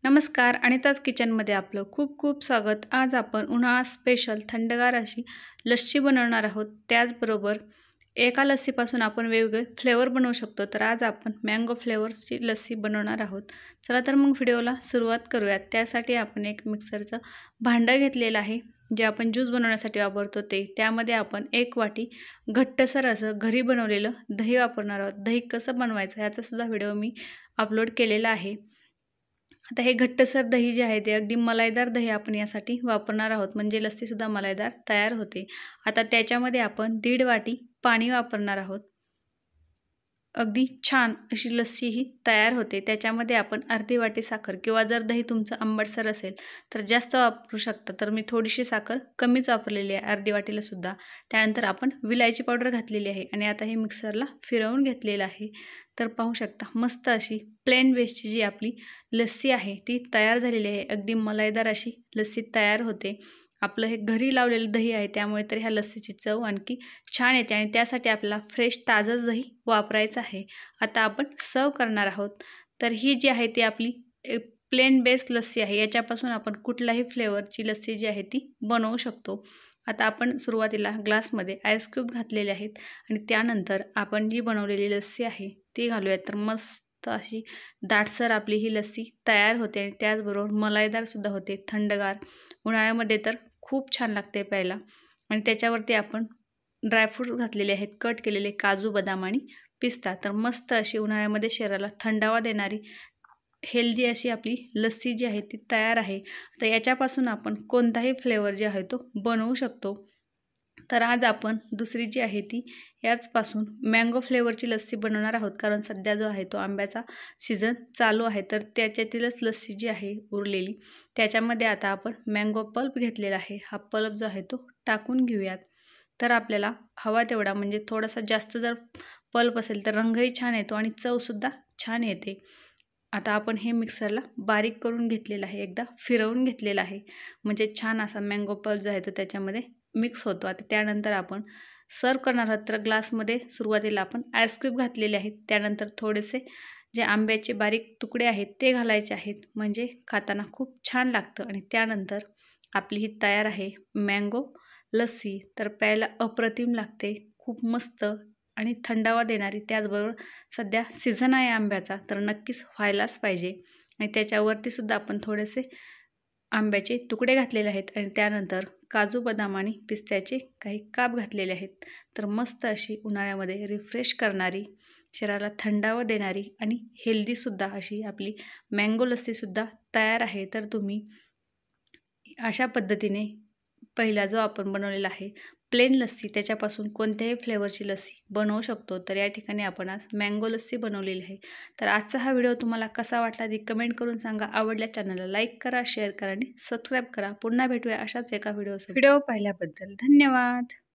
नमस्कार. अनिताज किचनमध्ये आपलं खूप खूप स्वागत. आज आपण उन्हाळा स्पेशल थंडगार अशी लस्सी बनवणार आहोत. त्याचबरोबर एका लस्सीपासून आपण वेगवेगळे फ्लेवर बनवू शकतो. तर आज आपण मँगो फ्लेवर्सची लस्सी बनवणार आहोत. चला तर मग व्हिडिओला सुरुवात करूयात. त्यासाठी आपण एक मिक्सरचं भांडं घेतलेलं आहे, जे आपण ज्यूस बनवण्यासाठी वापरतो ते. त्यामध्ये आपण 1 वाटी घट्टसर असं घरी बनवलेलं दही वापरणार आहोत. दही कसं बनवायचं याचासुद्धा व्हिडिओ मी अपलोड केलेला आहे. आता हे घट्टसर दही जे आहे ते अगदी मलाईदार दही आपण यासाठी वापरणार आहोत, म्हणजे लस्सीसुद्धा मलाईदार तयार होते. आता त्याच्यामध्ये आपण 1.5 वाटी पाणी वापरणार आहोत. अगदी छान अशी लस्सी ही तयार होते. त्याच्यामध्ये आपण अर्धी वाटी साखर, किंवा जर दही तुमचं आंबटसर असेल तर जास्त वापरू शकता. तर मी थोडीशी साखर कमीच वापरलेली आहे, अर्धी वाटीला सुद्धा. त्यानंतर आपण विलायची पावडर घातलेली आहे आणि आता हे मिक्सरला फिरवून घेतलेलं आहे. तर पाहू शकता मस्त अशी प्लेन बेसची जी आपली लस्सी आहे ती तयार झालेली आहे. अगदी मलाईदार अशी लस्सी तयार होते. आपलं हे घरी लावलेलं दही आहे, त्यामुळे तर ह्या लस्सीची चव आणखी छान येते आणि त्यासाठी आपल्याला फ्रेश ताजंच दही वापरायचं आहे. आता आपण सर्व करणार आहोत. तर ही जी आहे ती आपली प्लेन बेस लस्सी आहे. याच्यापासून आपण कुठल्याही फ्लेवरची लस्सी जी आहे ती बनवू शकतो. आता आपण सुरुवातीला ग्लासमध्ये आईस क्यूब घातलेले आहेत आणि त्यानंतर आपण जी बनवलेली लस्सी आहे ती घालूयात. तर मस्त अशी दाटसर आपली ही लस्सी तयार होते आणि त्याचबरोबर मलाईदारसुद्धा होते, थंडगार. उन्हाळ्यामध्ये तर खूप छान लागते प्यायला. आणि त्याच्यावरती आपण ड्रायफ्रूट्स घातलेले आहेत, कट केलेले काजू, बदाम आणि पिस्ता. तर मस्त अशी उन्हाळ्यामध्ये शरीराला थंडावा देणारी हेल्दी अशी आपली लस्सी जी आहे ती तयार आहे. तर याच्यापासून आपण कोणताही फ्लेवर जे आहे तो बनवू शकतो. तर आज आपण दुसरी जी आहे ती याचपासून मँगो फ्लेवरची लस्सी बनवणार आहोत, कारण सध्या जो आहे तो आंब्याचा सीझन चालू आहे. तर त्याच्यातीलच लस्सी जी आहे उरलेली, त्याच्यामध्ये आता आपण मँगो पल्प घेतलेला आहे. हा पल्प जो आहे तो टाकून घेऊयात. तर आपल्याला हवा तेवढा, म्हणजे थोडासा जास्त जर पल्प असेल तर रंगही छान येतो आणि चवसुद्धा छान येते. आता आपण हे मिक्सरला बारीक करून घेतलेलं आहे, एकदा फिरवून घेतलेलं आहे, म्हणजे छान असा मँगो पल्प जो आहे तो त्याच्यामध्ये मिक्स होतो. आता त्यानंतर आपण सर्व करणार आहोत. तर ग्लासमध्ये सुरुवातीला आपण आईस क्यूब घातलेले आहेत, त्यानंतर थोडेसे जे आंब्याचे बारीक तुकडे आहेत ते घालायचे आहेत, म्हणजे खाताना खूप छान लागतं. आणि त्यानंतर आपली ही तयार आहे मँगो लस्सी. तर प्यायला अप्रतिम लागते, खूप मस्त आणि थंडावा देणारी. त्याचबरोबर सध्या सीझन आहे आंब्याचा, तर नक्कीच व्हायलाच पाहिजे. आणि त्याच्यावरती सुद्धा आपण थोडेसे आंब्याचे तुकडे घातलेले आहेत आणि त्यानंतर काजू, बदाम आणि पिस्त्याचे काही काप घातलेले आहेत. तर मस्त अशी उन्हाळ्यामध्ये रिफ्रेश करणारी, शरीराला थंडावा देणारी आणि हेल्दीसुद्धा अशी आपली मँगो लस्सीसुद्धा तयार आहे. तर तुम्ही अशा पद्धतीने पहिला जो आपण बनवलेला आहे प्लेन लस्सी, त्याच्यापासून कोणत्याही फ्लेवरची लस्सी बनवू शकतो. तर या ठिकाणी आपण आज मँगो लस्सी बनवलेली आहे. तर आजचा हा व्हिडिओ तुम्हाला कसा वाटला ती कमेंट करून सांगा. आवडल्या चॅनलला लाईक करा, शेअर करा आणि सबस्क्राईब करा. पुन्हा भेटूया अशाच एका व्हिडिओ पाहिल्याबद्दल धन्यवाद.